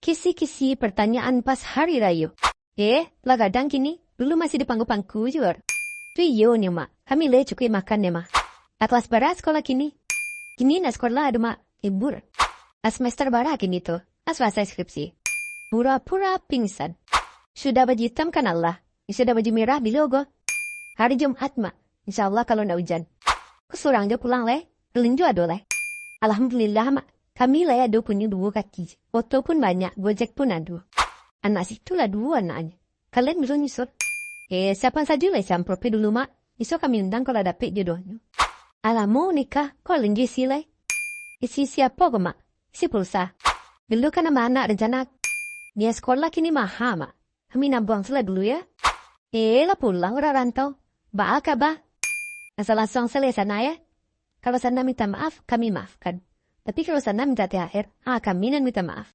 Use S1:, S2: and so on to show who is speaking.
S1: Kisi-kisi pertanyaan pas hari raya. Lah kadang kini, dulu masih di pangku-pangku juga. Tuyo nih mak, kami le cukup makan nih mak. Kelas berat sekolah kini. Kini na sekolah ada mak, ibur. Semester barat kini tuh, selesai skripsi. Pura-pura pingsan. Sudah baju hitam kan Allah, sudah baju merah di logo. Hari Jumat mak, insya Allah kalau nggak hujan. Kesurang aja pulang le, relinju ado le. Alhamdulillah mak, kami le ada punya 2 kaki. Foto pun banyak, gojek pun ada. Anak situ lah 2 anaknya. Kalian belum nyusul? Siapa saja le samprope dulu mak. Iso kami undang kalau dapet jodohnya. Alamu nikah, kok lenji isi le? Isi siapa kok mak? Isi pulsa. Dulu kan sama anak rencana. Dia sekolah kini mahal mak. Kami nabung sela dulu ya. Lah pulang orang rantau. Baka bah. Asal langsung selesai sana ya. Kalau sana minta maaf, kami maafkan. Tapi kalau sana minta THR, kami minta maaf.